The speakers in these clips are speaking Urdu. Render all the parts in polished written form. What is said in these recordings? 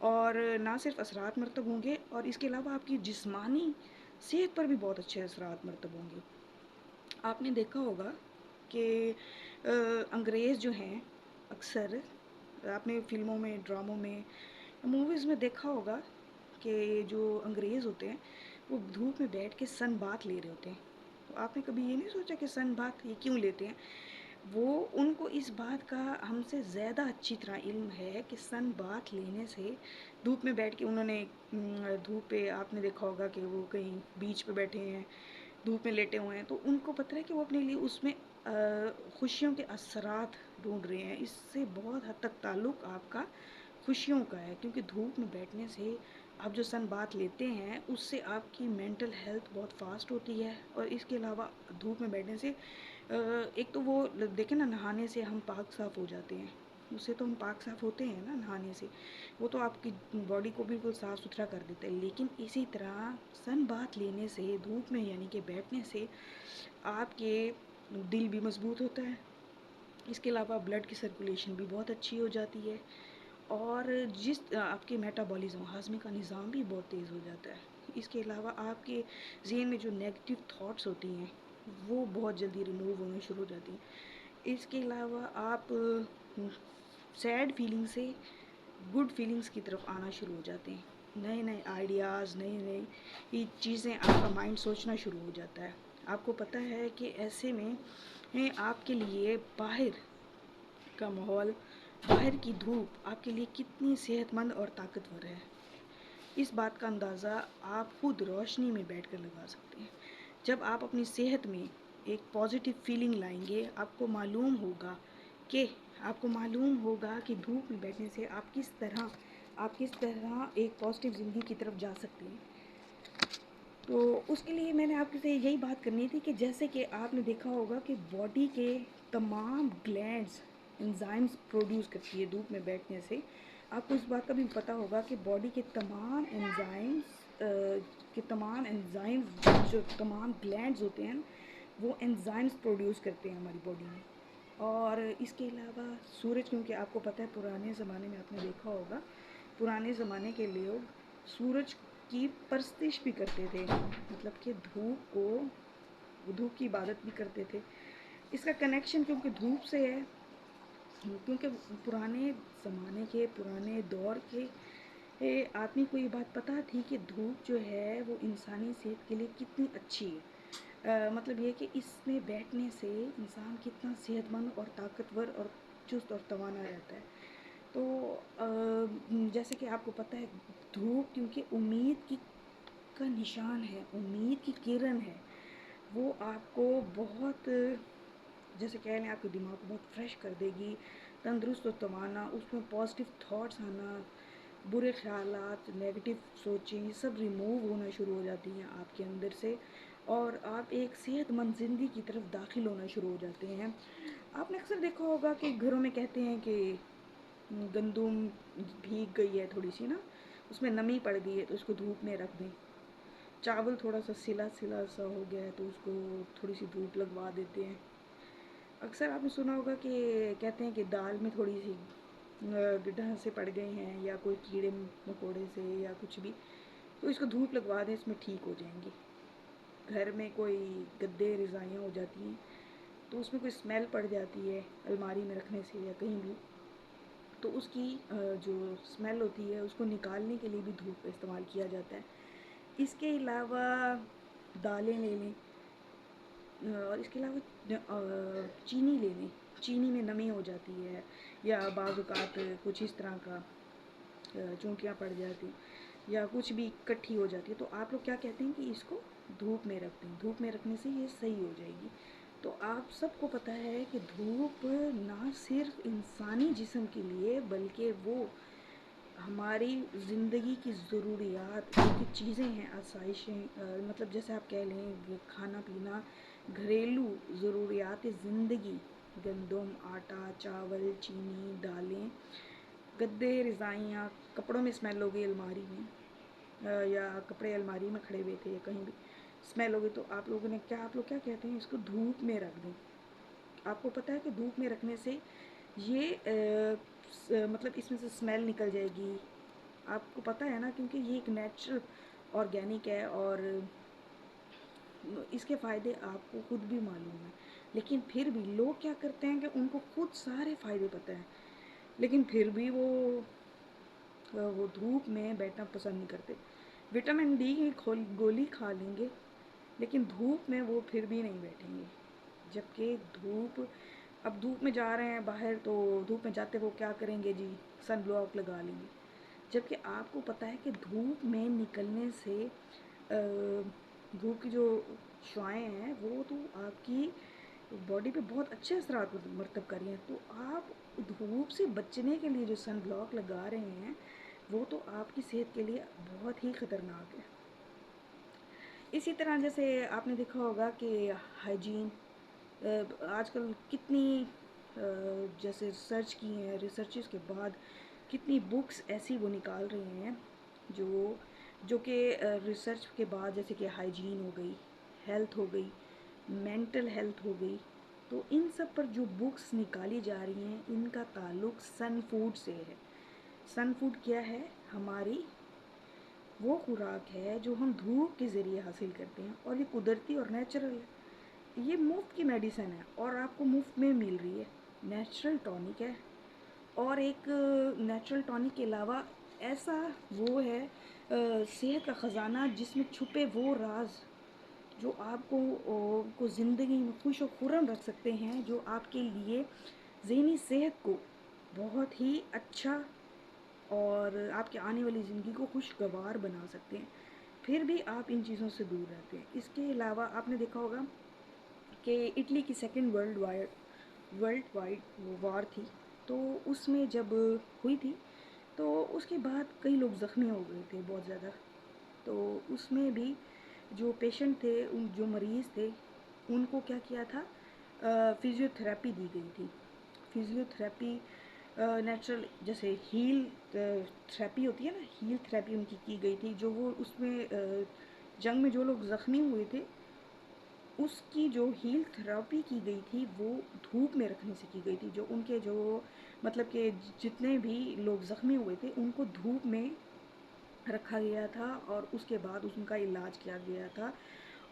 اور نہ صرف اثرات مرتب ہوں گے، اور اس کے علاوہ آپ کی جسمانی صحت پر بھی بہت اچھے اثرات مرتب ہوں گے۔ آپ نے دیکھا ہوگا کہ انگریز جو ہیں، اکثر آپ نے فلموں میں، ڈراموں میں، موویز میں دیکھا ہوگا کہ جو انگریز ہوتے ہیں وہ دھوپ میں بیٹھ کے سن بات لے رہے ہوتے ہیں۔ تو آپ نے کبھی یہ نہیں سوچا کہ سن بات یہ کیوں لیتے ہیں؟ وہ ان کو اس بات کا ہم سے زیادہ اچھی طرح علم ہے کہ سن بات لینے سے دھوپ میں بیٹھ کے انہوں نے دھوپ پہ، آپ نے دیکھا ہوگا کہ وہ کہیں بیچ پہ بیٹھے ہیں، دھوپ میں لیٹے ہوئے ہیں، تو ان کو پتہ ہے کہ وہ اپنے لیے اس میں خوشیوں کے اثرات ڈھونڈ رہے ہیں۔ اس سے بہت حد تک تعلق آپ کا خوشیوں کا ہے، کیونکہ دھوپ میں بیٹھنے سے آپ جو سن بات لیتے ہیں اس سے آپ کی مینٹل ہیلتھ بہت فاسٹ ہوتی ہے، اور اس کے علاوہ دھوپ میں بیٹھنے سے ایک تو وہ دیکھیں نا، نہانے سے ہم پاک صاف ہو جاتے ہیں، اس سے تو ہم پاک صاف ہوتے ہیں نا نہانے سے، وہ تو آپ کی باڈی کو بالکل صاف ستھرا کر دیتا ہے، لیکن اسی طرح سن بات لینے سے دھوپ میں یعنی کہ بیٹھنے سے آپ کے دل بھی مضبوط ہوتا ہے، اس کے علاوہ بلڈ کی سرکولیشن بھی بہت اچھی ہو جاتی ہے، اور جس آپ کے میٹابولزم، ہاضمے کا نظام بھی بہت تیز ہو جاتا ہے۔ اس کے علاوہ آپ کے ذہن میں جو نیگیٹو تھاٹس ہوتی ہیں وہ بہت جلدی ریموو ہونا شروع ہو جاتی ہیں۔ اس کے علاوہ آپ سیڈ فیلنگ سے گڈ فیلنگس کی طرف آنا شروع ہو جاتے ہیں، نئے نئے آئیڈیاز، نئی نئی چیزیں آپ کا مائنڈ سوچنا شروع ہو جاتا ہے۔ آپ کو پتہ ہے کہ ایسے میں آپ کے لیے باہر کا ماحول، باہر کی دھوپ آپ کے لیے کتنی صحت مند اور طاقتور ہے، اس بات کا اندازہ آپ خود روشنی میں بیٹھ کر لگا سکتے ہیں۔ جب آپ اپنی صحت میں ایک پازیٹیو فیلنگ لائیں گے، آپ کو معلوم ہوگا کہ دھوپ میں بیٹھنے سے آپ کس طرح ایک پازیٹیو زندگی کی طرف جا سکتے ہیں۔ تو اس کے لیے میں نے آپ سے یہی بات کرنی تھی کہ جیسے کہ آپ نے دیکھا ہوگا کہ باڈی کے تمام گلینڈز انزائمز پروڈیوس کرتی ہے دھوپ میں بیٹھنے سے۔ آپ کو اس بات کا بھی پتہ ہوگا کہ باڈی کے تمام انزائمز جو تمام گلینڈز ہوتے ہیں وہ انزائمز پروڈیوس کرتے ہیں ہماری باڈی میں۔ اور اس کے علاوہ سورج، کیونکہ آپ کو پتہ ہے پرانے زمانے میں آپ نے دیکھا ہوگا، پرانے زمانے کے لوگ سورج کی پرستش بھی کرتے تھے، مطلب کہ دھوپ کی عبادت بھی کرتے تھے۔ اس کا کنیکشن کیونکہ دھوپ سے ہے، کیونکہ پرانے زمانے کے، پرانے دور کے آدمی کو یہ بات پتہ تھی کہ دھوپ جو ہے وہ انسانی صحت کے لیے کتنی اچھی ہے، مطلب یہ کہ اس میں بیٹھنے سے انسان کتنا صحت مند اور طاقتور اور چست اور توانا رہتا ہے۔ تو جیسے کہ آپ کو پتہ ہے دھوپ کیونکہ امید کا نشان ہے، امید کی کرن ہے، وہ آپ کو بہت، جیسے کہہ لیں، آپ کے دماغ کو بہت فریش کر دے گی، تندرست و توانا، اس میں پازیٹیو تھاٹس آنا، برے خیالات، نیگیٹو سوچیں، یہ سب ریموو ہونا شروع ہو جاتی ہیں آپ کے اندر سے، اور آپ ایک صحت مند زندگی کی طرف داخل ہونا شروع ہو جاتے ہیں۔ آپ نے اکثر دیکھا ہوگا کہ گھروں میں کہتے ہیں کہ گندم بھیگ گئی ہے تھوڑی سی نا، اس میں نمی پڑ گئی ہے تو اس کو دھوپ میں رکھ دیں، چاول تھوڑا سا سلا سا ہو گیا ہے تو اس کو تھوڑی سی دھوپ لگوا دیتے ہیں۔ اکثر آپ نے سنا ہوگا کہ کہتے ہیں کہ دال میں تھوڑی سی گڈھا سے پڑ گئے ہیں یا کوئی کیڑے مکوڑے سے یا کچھ بھی، تو اس کو دھوپ لگوا دیں، اس میں ٹھیک ہو جائیں گی۔ گھر میں کوئی گدے رضائیاں ہو جاتی ہیں تو اس میں کوئی اسمیل پڑ جاتی ہے الماری میں رکھنے سے یا کہیں بھی، تو اس کی جو اسمیل ہوتی ہے اس کو نکالنے کے لیے بھی دھوپ کا استعمال کیا جاتا ہے۔ اس کے علاوہ دالیں لے لیں، اور اس کے علاوہ چینی لے لیں، چینی میں نمی ہو جاتی ہے یا بعض اوقات کچھ اس طرح کا چونکیاں پڑ جاتی یا کچھ بھی کٹھی ہو جاتی ہے، تو آپ لوگ کیا کہتے ہیں کہ اس کو دھوپ میں رکھ دیں، دھوپ میں رکھنے سے یہ صحیح ہو جائے گی۔ تو آپ سب کو پتہ ہے کہ دھوپ نہ صرف انسانی جسم کے لیے بلکہ وہ ہماری زندگی کی ضروریات جو کہ چیزیں ہیں، آسائشیں، مطلب جیسے آپ کہہ لیں کھانا پینا، گھریلو ضروریات زندگی، گندم، آٹا، چاول، چینی، دالیں، گدے رضائیاں، کپڑوں میں اسمیل ہو گئی الماری میں، یا کپڑے الماری میں کھڑے ہوئے تھے یا کہیں بھی اسمیل ہو گئی، تو آپ لوگ کیا کہتے ہیں، اس کو دھوپ میں رکھ دیں۔ آپ کو پتہ ہے کہ دھوپ میں رکھنے سے یہ مطلب اس میں سے اسمیل نکل جائے گی، آپ کو پتہ ہے نا، کیونکہ یہ ایک نیچرل آرگینک ہے اور اس کے فائدے آپ کو خود بھی معلوم ہیں. لیکن پھر بھی لوگ کیا کرتے ہیں کہ ان کو خود سارے فائدے پتہ ہیں، لیکن پھر بھی وہ دھوپ میں بیٹھنا پسند نہیں کرتے. وٹامن ڈی کی گولی کھا لیں گے لیکن دھوپ میں وہ پھر بھی نہیں بیٹھیں گے. جبکہ اب دھوپ میں جا رہے ہیں باہر، تو دھوپ میں جاتے وہ کیا کریں گے جی، سن بلاک لگا لیں گے. جبکہ آپ کو پتہ ہے کہ دھوپ میں نکلنے سے دھوپ کی جو شعاعیں ہیں وہ تو آپ کی باڈی پہ بہت اچھے اثرات مرتب کر رہی ہیں. تو آپ دھوپ سے بچنے کے لیے جو سن بلاک لگا رہے ہیں وہ تو آپ کی صحت کے لیے بہت ہی خطرناک ہے. اسی طرح جیسے آپ نے دیکھا ہوگا کہ ہائیجین آج کل کتنی جیسے ریسرچ کی ہیں، ریسرچز کے بعد کتنی بکس ایسی وہ نکال رہے ہیں جو کہ ریسرچ کے بعد، جیسے کہ ہائیجین ہو گئی، ہیلتھ ہو گئی، مینٹل ہیلتھ ہو گئی، تو ان سب پر جو بکس نکالی جا رہی ہیں ان کا تعلق سن فوڈ سے ہے. سن فوڈ کیا ہے؟ ہماری وہ خوراک ہے جو ہم دھوپ کے ذریعے حاصل کرتے ہیں، اور یہ قدرتی اور نیچرل ہے. یہ مفت کی میڈیسن ہے اور آپ کو مفت میں مل رہی ہے. نیچرل ٹونک ہے، اور ایک نیچرل ٹونک کے علاوہ ایسا وہ ہے صحت کا خزانہ جس میں چھپے وہ راز جو آپ کو زندگی میں خوش و خرم رکھ سکتے ہیں، جو آپ کے لیے ذہنی صحت کو بہت ہی اچھا اور آپ کے آنے والی زندگی کو خوشگوار بنا سکتے ہیں. پھر بھی آپ ان چیزوں سے دور رہتے ہیں. اس کے علاوہ آپ نے دیکھا ہوگا کہ اٹلی کی سیکنڈ ورلڈ وائڈ وار تھی، تو اس میں جب ہوئی تھی تو اس کے بعد کئی لوگ زخمی ہو گئے تھے بہت زیادہ. تو اس میں بھی جو پیشنٹ تھے، جو مریض تھے، ان کو کیا کیا تھا، فزیو تھراپی دی گئی تھی. فزیو تھراپی نیچرل جیسے ہیل تھراپی ہوتی ہے نا، ہیل تھراپی ان کی گئی تھی. جو وہ اس میں جنگ میں جو لوگ زخمی ہوئے تھے اس کی جو ہیل تھراپی کی گئی تھی وہ دھوپ میں رکھنے سے کی گئی تھی. جو ان کے مطلب کہ جتنے بھی لوگ زخمی ہوئے تھے ان کو دھوپ میں رکھا گیا تھا اور اس کے بعد ان کا علاج کیا گیا تھا.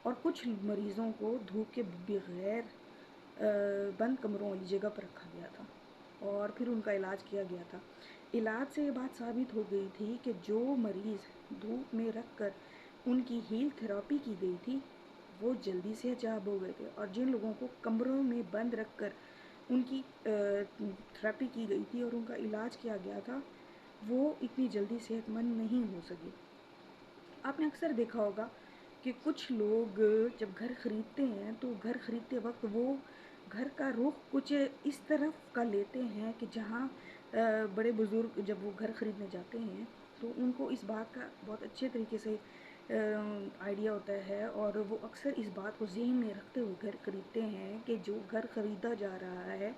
اور کچھ مریضوں کو دھوپ کے بغیر بند کمروں والی جگہ پر رکھا گیا تھا اور پھر ان کا علاج کیا گیا تھا. علاج سے یہ بات ثابت ہو گئی تھی کہ جو مریض دھوپ میں رکھ کر ان کی ہیل تھراپی کی گئی تھی وہ جلدی صحت یاب ہو گئے تھے، اور جن لوگوں کو کمروں میں بند رکھ کر ان کی تھراپی کی گئی تھی اور ان کا علاج کیا گیا تھا وہ اتنی جلدی صحت مند نہیں ہو سکے. آپ نے اکثر دیکھا ہوگا کہ کچھ لوگ جب گھر خریدتے ہیں تو گھر خریدتے وقت وہ گھر کا رخ کچھ اس طرف کا لیتے ہیں کہ جہاں بڑے بزرگ جب وہ گھر خریدنے جاتے ہیں تو ان کو اس بات کا بہت اچھے طریقے سے آئیڈیا ہوتا ہے، اور وہ اکثر اس بات کو ذہن میں رکھتے ہوئے گھر خریدتے ہیں کہ جو گھر خریدا جا رہا ہے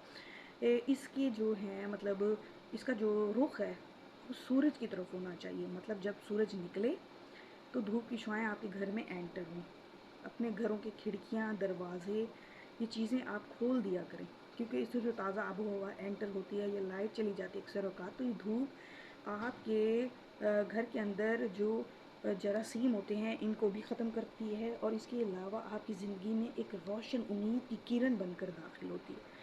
اس کی جو ہے مطلب اس کا جو رخ ہے وہ سورج کی طرف ہونا چاہیے. مطلب جب سورج نکلے تو دھوپ کی شعاعیں آپ کے گھر میں انٹر ہوں. اپنے گھروں کے کھڑکیاں، دروازے، یہ چیزیں آپ کھول دیا کریں، کیونکہ اس سے جو تازہ آب و ہوا انٹر ہوتی ہے یا لائٹ چلی جاتی ہے اکثر اوقات، تو یہ دھوپ آپ کے گھر کے اندر جو جراثیم ہوتے ہیں ان کو بھی ختم کرتی ہے، اور اس کے علاوہ آپ کی زندگی میں ایک روشن امید کی کرن بن کر داخل ہوتی ہے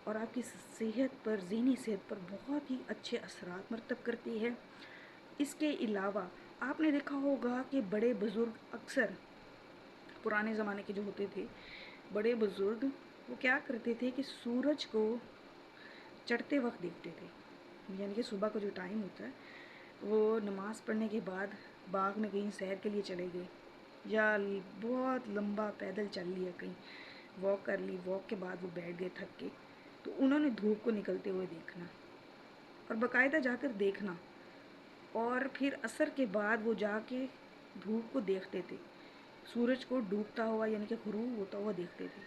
اور آپ کی صحت پر، ذہنی صحت پر بہت ہی اچھے اثرات مرتب کرتی ہے. اس کے علاوہ آپ نے دیکھا ہوگا کہ بڑے بزرگ اکثر پرانے زمانے کے جو ہوتے تھے بڑے بزرگ، وہ کیا کرتے تھے کہ سورج کو چڑھتے وقت دیکھتے تھے. یعنی کہ صبح کا جو ٹائم ہوتا ہے وہ نماز پڑھنے کے بعد باغ میں کہیں سیر کے لیے چلے گئے یا بہت لمبا پیدل چل لیا، کہیں واک کر لی، واک کے بعد وہ بیٹھ گئے تھک کے، تو انہوں نے دھوپ کو نکلتے ہوئے دیکھنا اور باقاعدہ جا کر دیکھنا، اور پھر عصر کے بعد وہ جا کے دھوپ کو دیکھتے تھے، سورج کو ڈوبتا ہوا یعنی کہ غروب ہوتا ہوا دیکھتے تھے.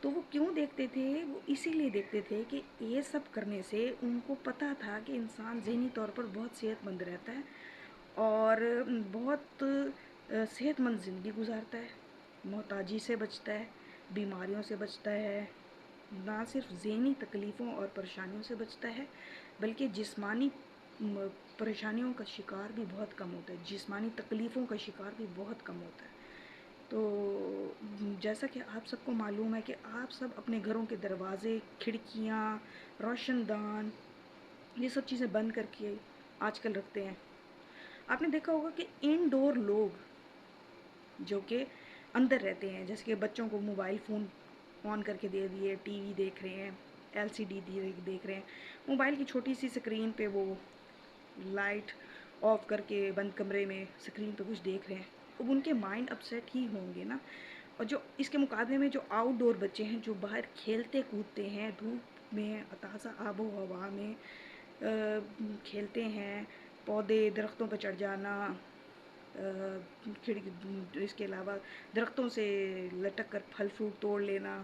تو وہ کیوں دیکھتے تھے؟ وہ اسی لیے دیکھتے تھے کہ یہ سب کرنے سے ان کو پتہ تھا کہ انسان ذہنی طور پر بہت صحت مند رہتا ہے اور بہت صحت مند زندگی گزارتا ہے، محتاجی سے بچتا ہے، بیماریوں سے بچتا ہے، نہ صرف ذہنی تکلیفوں اور پریشانیوں سے بچتا ہے بلکہ جسمانی پریشانیوں کا شکار بھی بہت کم ہوتا ہے، جسمانی تکلیفوں کا شکار بھی بہت کم ہوتا ہے۔ تو جیسا کہ آپ سب کو معلوم ہے کہ آپ سب اپنے گھروں کے دروازے، کھڑکیاں، روشن دان، یہ سب چیزیں بند کر کے آج کل رکھتے ہیں۔ آپ نے دیکھا ہوگا کہ انڈور لوگ جو کہ اندر رہتے ہیں، جیسے کہ بچوں کو موبائل فون آن کر کے دے دیے، ٹی وی دیکھ رہے ہیں، ایل سی ڈی دیکھ رہے ہیں، موبائل کی چھوٹی سی سکرین پہ وہ لائٹ آف کر کے بند کمرے میں سکرین پہ کچھ دیکھ رہے ہیں، اب ان کے مائنڈ اپسیٹ ہی ہوں گے نا۔ اور جو اس کے مقابلے میں جو آؤٹ ڈور بچے ہیں، جو باہر کھیلتے کودتے ہیں، دھوپ میں تازہ آب و ہوا میں کھیلتے ہیں، پودے درختوں پہ چڑھ جانا، اس کے علاوہ درختوں سے لٹک کر پھل فروٹ توڑ لینا،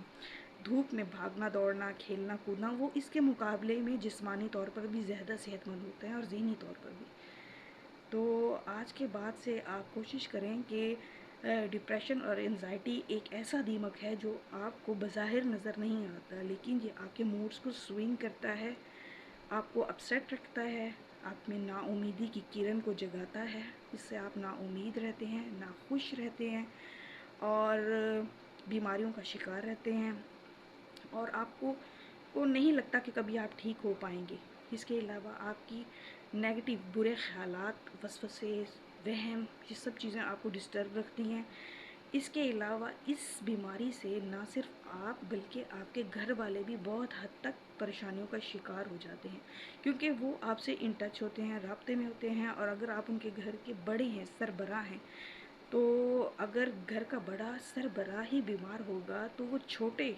دھوپ میں بھاگنا دوڑنا، کھیلنا کودنا، وہ اس کے مقابلے میں جسمانی طور پر بھی زیادہ صحت مند ہوتے ہیں اور ذہنی طور پر بھی۔ تو آج کے بعد سے آپ کوشش کریں کہ ڈپریشن اور انزائٹی ایک ایسا دیمک ہے جو آپ کو بظاہر نظر نہیں آتا، لیکن یہ آپ کے موڈز کو سوئنگ کرتا ہے، آپ کو اپسیٹ رکھتا ہے، آپ میں نا امیدی کی کرن کو جگاتا ہے، اس سے آپ نا امید رہتے ہیں، نا خوش رہتے ہیں اور بیماریوں کا شکار رہتے ہیں، اور آپ کو نہیں لگتا کہ کبھی آپ ٹھیک ہو پائیں گے۔ اس کے علاوہ آپ کی نیگیٹو برے خیالات، وسوسے، وہم، یہ سب چیزیں آپ کو ڈسٹرب رکھتی ہیں۔ اس کے علاوہ اس بیماری سے نہ صرف آپ بلکہ آپ کے گھر والے بھی بہت حد تک پریشانیوں کا شکار ہو جاتے ہیں، کیونکہ وہ آپ سے ان ٹچ ہوتے ہیں، رابطے میں ہوتے ہیں، اور اگر آپ ان کے گھر کے بڑے ہیں، سربراہ ہیں، تو اگر گھر کا بڑا سربراہ ہی بیمار ہوگا تو وہ چھوٹے،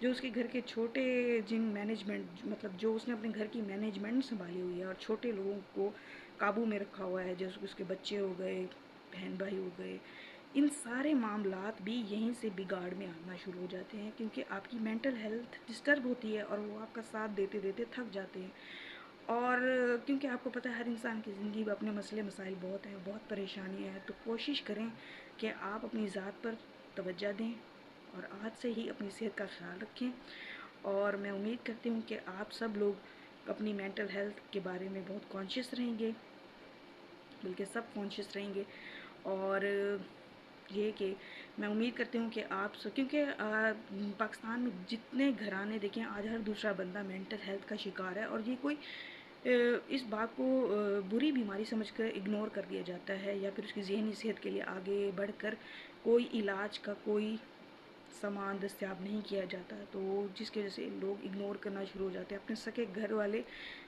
جو اس کے گھر کے چھوٹے، جن مینجمنٹ، مطلب جو اس نے اپنے گھر کی مینجمنٹ سنبھالی ہوئی ہے اور چھوٹے لوگوں کو قابو میں رکھا ہوا ہے، جیسے اس کے بچے ہو گئے، بہن بھائی ہو گئے، ان سارے معاملات بھی یہیں سے بگاڑ میں آنا شروع ہو جاتے ہیں، کیونکہ آپ کی مینٹل ہیلتھ ڈسٹرب ہوتی ہے اور وہ آپ کا ساتھ دیتے دیتے تھک جاتے ہیں۔ اور کیونکہ آپ کو پتہ ہے ہر انسان کی زندگی میں اپنے مسئلے مسائل بہت ہیں، بہت پریشانیاں ہیں، تو کوشش کریں کہ آپ اپنی ذات پر توجہ دیں اور آج سے ہی اپنی صحت کا خیال رکھیں۔ اور میں امید کرتی ہوں کہ آپ سب لوگ اپنی مینٹل ہیلتھ کے بارے میں بہت کانشیس رہیں گے، بلکہ سب کانشیس رہیں گے۔ اور یہ کہ میں امید کرتی ہوں کہ آپ کیونکہ پاکستان میں جتنے گھرانے دیکھیں، آج ہر دوسرا بندہ مینٹل ہیلتھ کا شکار ہے، اور یہ کوئی اس بات کو بری بیماری سمجھ کر اگنور کر دیا جاتا ہے، یا پھر اس کی ذہنی صحت کے لیے آگے بڑھ کر کوئی علاج کا کوئی سامان دستیاب نہیں کیا جاتا، تو جس کی وجہ سے لوگ اگنور کرنا شروع ہو جاتے ہیں، اپنے سکے گھر والے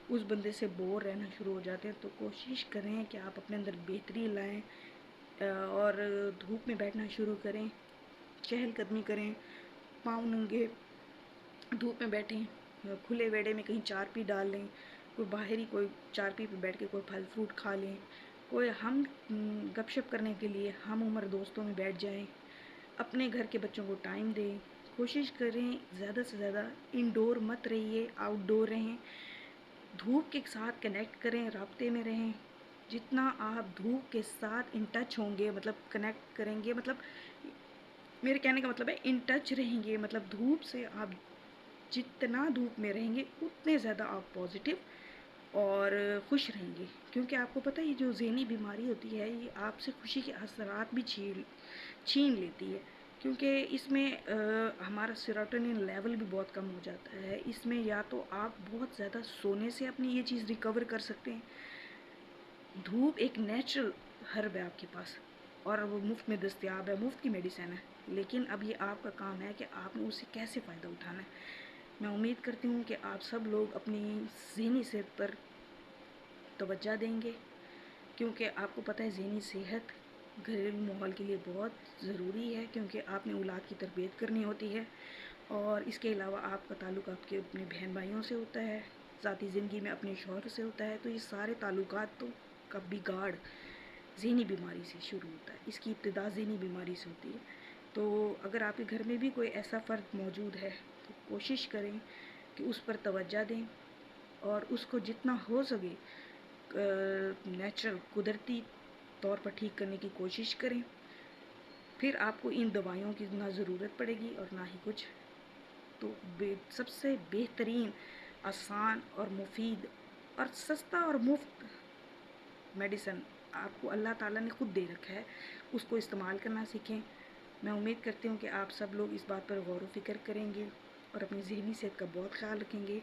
اس بندے سے بور رہنا شروع ہو جاتے ہیں۔ تو کوشش کریں کہ آپ اپنے اندر بہتری لائیں اور دھوپ میں بیٹھنا شروع کریں، چہل قدمی کریں، پاؤں ننگے دھوپ میں بیٹھیں، کھلے ویڑے میں کہیں چارپی ڈال لیں، کوئی باہر ہی کوئی چارپی پہ بیٹھ کے کوئی پھل فروٹ کھا لیں، کوئی ہم گپ شپ کرنے کے لیے ہم عمر دوستوں میں بیٹھ جائیں، اپنے گھر کے بچوں کو ٹائم دیں، کوشش کریں زیادہ سے زیادہ انڈور مت رہیے، آؤٹ ڈور رہیں، دھوپ کے ساتھ کنیکٹ کریں، رابطے میں رہیں، جتنا آپ دھوپ کے ساتھ ان ٹچ ہوں گے، مطلب کنیکٹ کریں گے، مطلب میرے کہنے کا مطلب ہے ان ٹچ رہیں گے، مطلب دھوپ سے آپ جتنا دھوپ میں رہیں گے اتنے زیادہ آپ پازیٹیو اور خوش رہیں گے، کیونکہ آپ کو پتہ ہے یہ جو ذہنی بیماری ہوتی ہے یہ آپ سے خوشی کے اثرات بھی چھین لیتی ہے، کیونکہ اس میں ہمارا سیروٹونن لیول بھی بہت کم ہو جاتا ہے۔ اس میں یا تو آپ بہت زیادہ سونے سے اپنی یہ چیز ریکور کر سکتے ہیں، دھوپ ایک نیچرل ہرب ہے آپ کے پاس اور وہ مفت میں دستیاب ہے، مفت کی میڈیسن ہے، لیکن اب یہ آپ کا کام ہے کہ آپ نے اس سے کیسے فائدہ اٹھانا ہے۔ میں امید کرتی ہوں کہ آپ سب لوگ اپنی ذہنی صحت پر توجہ دیں گے، کیونکہ آپ کو پتہ ہے ذہنی صحت گھریلو ماحول کے لیے بہت ضروری ہے، کیونکہ آپ نے اولاد کی تربیت کرنی ہوتی ہے، اور اس کے علاوہ آپ کا تعلق آپ کے اپنے بہن بھائیوں سے ہوتا ہے، ذاتی زندگی میں اپنے شوہر سے ہوتا ہے، تو یہ سارے تعلقات کا بگاڑ ذہنی بیماری سے شروع ہوتا ہے، اس کی ابتدا ذہنی بیماری سے ہوتی ہے۔ تو اگر آپ کے گھر میں بھی کوئی ایسا فرد موجود ہے تو کوشش کریں کہ اس پر توجہ دیں اور اس کو جتنا ہو سکے نیچرل قدرتی طور پر ٹھیک کرنے کی کوشش کریں، پھر آپ کو ان دوائیوں کی نہ ضرورت پڑے گی اور نہ ہی کچھ۔ تو سب سے بہترین، آسان اور مفید اور سستا اور مفت میڈیسن آپ کو اللہ تعالیٰ نے خود دے رکھا ہے، اس کو استعمال کرنا سیکھیں۔ میں امید کرتی ہوں کہ آپ سب لوگ اس بات پر غور و فکر کریں گے اور اپنی ذہنی صحت کا بہت خیال رکھیں گے،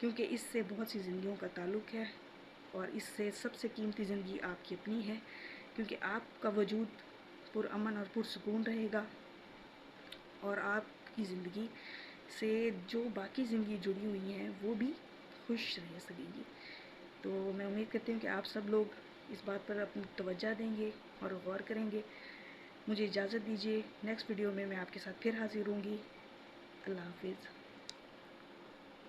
کیونکہ اس سے بہت سی زندگیوں کا تعلق ہے، اور اس سے سب سے قیمتی زندگی آپ کی اپنی ہے، کیونکہ آپ کا وجود پرامن اور پرسکون رہے گا، اور آپ کی زندگی سے جو باقی زندگی جڑی ہوئی ہیں وہ بھی خوش رہ سکیں گی۔ تو میں امید کرتی ہوں کہ آپ سب لوگ اس بات پر اپنی توجہ دیں گے اور غور کریں گے۔ مجھے اجازت دیجیے، نیکسٹ ویڈیو میں آپ کے ساتھ پھر حاضر ہوں گی۔ اللہ حافظ۔